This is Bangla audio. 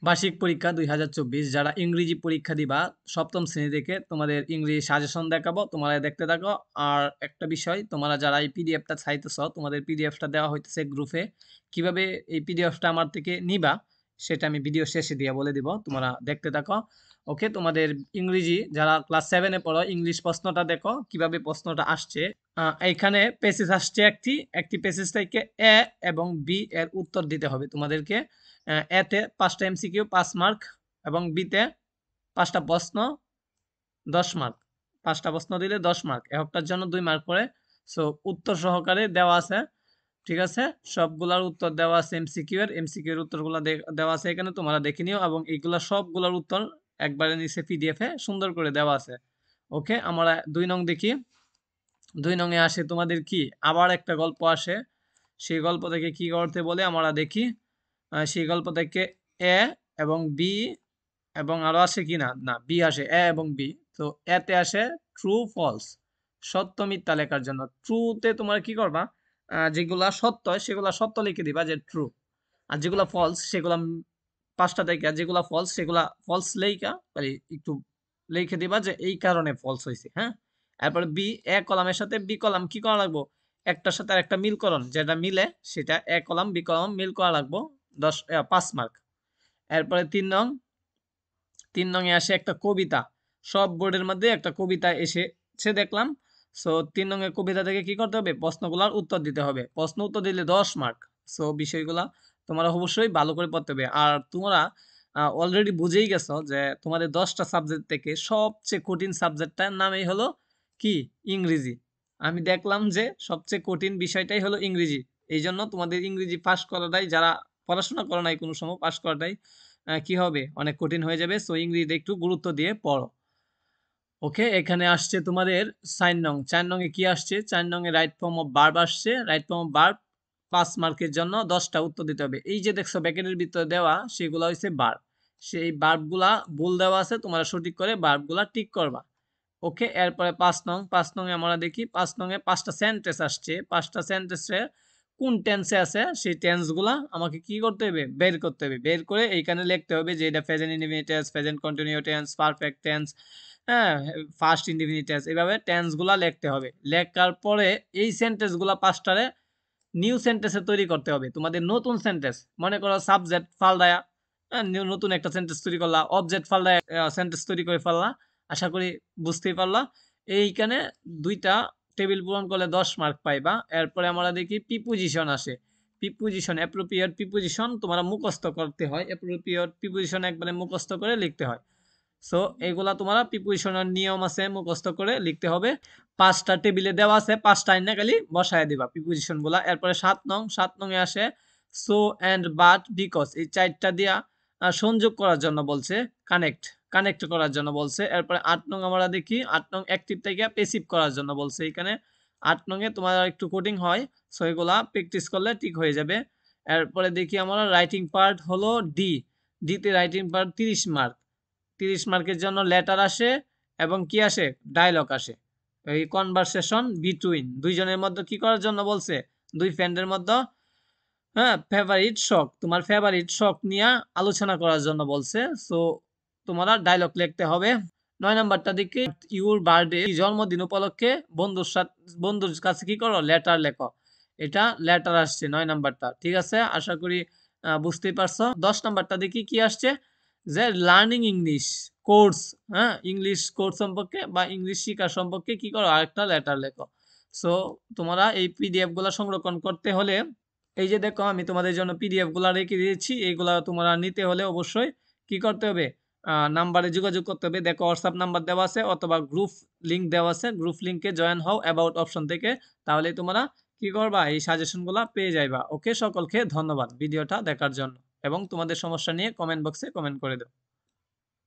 বার্ষিক পরীক্ষা 2024 যারা ইংরেজি পরীক্ষা দিবা সপ্তম শ্রেণী থেকে তোমাদের ইংরেজি সাজেশন দেখাবো, তোমরা দেখতে থাকো। আর একটা বিষয়, তোমরা যারা এই পিডিএফটা চাইতেছ, তোমাদের পিডিএফটা দেওয়া হইতেছে গ্রুপে। কিভাবে এই পিডিএফটা আমার থেকে নিবা সেটা আমি ভিডিও শেষে দিয়ে বলে দিব, তোমরা দেখতে থাকো। ওকে, তোমাদের ইংরেজি যারা ক্লাস 7-এ পড়ো, ইংলিশ প্রশ্নটা দেখো কিভাবে প্রশ্নটা আসছে। এইখানে পেসেজ আসছে একটি পেসেজ থেকে এ এবং বি এর উত্তর দিতে হবে তোমাদেরকে। এতে 5টা এমসিকিউ 5 মার্ক এবং বিতে 5টা প্রশ্ন 10 মার্ক। 5টা প্রশ্ন দিলে 10 মার্ক, একটার জন্য 2 মার্ক করে। সো উত্তর সহকারে দেওয়া আছে, ঠিক আছে? সবগুলার উত্তর দেওয়া আছে, এমসিকিউ এর উত্তরগুলো দেওয়া আছে এখানে, তোমরা দেখে নিও। এবং এইগুলা সবগুলোর উত্তর একবারে নিচে পিডিএফ এ সুন্দর করে দেওয়া আছে। ওকে, আমরা 2 নং দেখি। 2 নং এ আসে তোমাদের কি, আবার একটা গল্প আসে। সেই গল্প থেকে কি করতে বলে আমরা দেখি। সেই গল্প থেকে এ এবং বি এবং আরো আসে কি না, না বি আসে, এ এবং বি। তো এতে আসে ট্রু ফলস, সত্য মিথ্যা লেখার জন্য। ট্রুতে তোমরা কি করবা, যেগুলা সত্য সেগুলা সত্য লিখে দিবা যে ট্রু, আর যেগুলা ফলস সেগুলা 5টা থেকে যেগুলা ফলস সেগুলা ফলস লেখা একটু লিখে দিবা যে এই কারণে ফলস হয়েছে। হ্যাঁ, এরপর বি, এ কলামের সাথে বি কলাম কি করা লাগবো, একটার সাথে একটা মিলকরণ, যেটা মিলে সেটা এ কলাম বি কলাম মিল করা লাগবো, 5 মার্ক। এরপরে 3 নং এ আসে একটা কবিতা। সব বোর্ডের মধ্যে একটা কবিতা এসেছে দেখলাম। সো 3 নং এর কবিতা থেকে কি করতে হবে, প্রশ্নগুলোর উত্তর দিতে হবে। প্রশ্ন উত্তর দিলে 10 মার্ক। সো বিষয়গুলা তোমরা অবশ্যই ভালো করে পড়তে হবে। আর তোমরা অলরেডি বুঝেই গেছো যে তোমাদের 10টা সাবজেক্ট থেকে সবচেয়ে কঠিন সাবজেক্টটার নামই হলো কি, ইংরেজি। আমি দেখলাম যে সবচেয়ে কঠিন বিষয়টাই হলো ইংরেজি। এই জন্য তোমাদের ইংরেজি পাস করাটাই, যারা পড়াশোনা করো নাই কোনো সময়, পাস করাটাই কি হবে, অনেক কঠিন হয়ে যাবে। সো ইংরেজিতে একটু গুরুত্ব দিয়ে পড়ো। ওকে, এখানে আসছে তোমাদের 4 নং। 4 নং এ কি আসছে, 4 নং এ রাইট ফর্ম অফ ভার্ব আসছে। রাইট ফর্ম অফ ভার্ব 5 মার্কের জন্য 10টা উত্তর দিতে হবে। এই যে দেখছো ব্র্যাকেটের ভিতরে দেওয়া, সেগুলো হচ্ছে ভার্ব। সেই ভার্বগুলা ভুল দেওয়া আছে, তোমরা সঠিক করে ভার্বগুলা টিক করবা। ওকে, এরপরে 5 নং। 5 নং এ আমরা দেখি, 5 নং এ 5টা সেন্টেন্স আসছে। 5টা সেন্টেন্সে কোন টেন্সে আছে সেই টেন্স গুলা আমাকে কি করতে হবে, বের করতে হবে। বের করে এইখানে লিখতে হবে যে এটা present indefinite tense, present continuous tense, perfect tense, হ্যাঁ, ফার্স্ট ইনডিফিনিট টেন্স, এইভাবে টেন্স গুলা লিখতে হবে। লেখার পরে এই সেন্টেন্স গুলা 5টারে নিউ সেন্টেন্সে তৈরি করতে হবে। তোমাদের নতুন সেন্টেন্স, মনে করো সাবজেক্ট ফালদায়া, নতুন একটা সেন্টেন্স তৈরি করলা, অবজেক্ট ফালদায়া সেন্টেন্স তৈরি করে ফেললা। আশা করি বুঝতেই পারলা। এইখানে 2টা টেবিল পূরণ করলে 10 মার্ক পাইবা। এরপরে আমরা দেখি প্রিপোজিশন আসে। প্রিপোজিশন, অ্যাপ্রোপ্রিয়েট প্রিপোজিশন তোমরা মুখস্থ করতে হয়। অ্যাপ্রোপ্রিয়েট প্রিপোজিশন একবারে মুখস্থ করে লিখতে হয়। সো এগুলা তোমরা প্রিপোজিশনের নিয়ম আছে, মুখস্থ করে লিখতে হবে। 5টা টেবিলে দেওয়া আছে, 5টা আইনা খালি বসায় দিবা প্রিপোজিশন গুলা। এরপরে 7 নং। 7 নং এ আসে সো এন্ড বাট বিকজ, এই 4টা দিয়া সংযোগ করার জন্য বলছে, কানেক্ট কানেক্ট করার জন্য বলছে। এরপরে 8 নং আমরা দেখি, 8 নং অ্যাক্টিভ থেকে প্যাসিভ করার জন্য বলছে এখানে। 8 নং এ তোমার একটু কঠিন হয়, সো এগুলা প্র্যাকটিস করলে ঠিক হয়ে যাবে। এরপরে দেখি আমরা রাইটিং পার্ট হলো ডি। ডিতে রাইটিং পার্ট 30 মার্ক। 30 মার্কের জন্য লেটার আসে এবং কি আসে, ডায়লগ আসে। এই কনভারসেশন বিটুইন দুইজনের মধ্যে কি করার জন্য বলছে, দুই ফ্রেন্ডের মধ্যে, হ্যাঁ, ফেভারিট শখ, তোমার ফেভারিট শখ নিয়ে আলোচনা করার জন্য বলছে। সো তোমরা ডায়লগ লিখতে হবে। 9 নাম্বারটা দিকে ইউর বার্থডে, জন্মদিন উপলক্ষে বন্ধুর কাছে কি করো, লেটার লেখো। এটা লেটার আসছে 9 নাম্বারটা, ঠিক আছে? আশা করি বুঝতেই পারছো। 10 নাম্বারটা দেখি কি আসছে, যে লার্নিং ইংলিশ কোর্স, হ্যাঁ, ইংলিশ কোর্স সম্পর্কে বা ইংলিশ শিক্ষা সম্পর্কে কি করো, আরেকটা লেটার লেখো। সো তোমরা এই পিডিএফ গুলা সংরক্ষণ করতে হলে, এই যে দেখো আমি তোমাদের জন্য পিডিএফ গুলা রেখে দিয়েছি, এইগুলা তোমরা নিতে হলে অবশ্যই কি করতে হবে, নাম্বারে যোগাযোগ করতে হবে। দেখো হোয়াটসঅ্যাপ নাম্বার দেওয়া আছে অথবা গ্রুপ লিংক দেওয়া আছে, গ্রুপ লিংকে জয়েন হও অ্যাবাউট অপশন থেকে। তাহলে তোমরা কি করবা, এই সাজেশন গুলা পেয়ে যাইবা। ওকে, সকলকে ধন্যবাদ ভিডিওটা দেখার জন্য, এবং তোমাদের সমস্যা নিয়ে কমেন্ট বক্সে কমেন্ট করে দাও।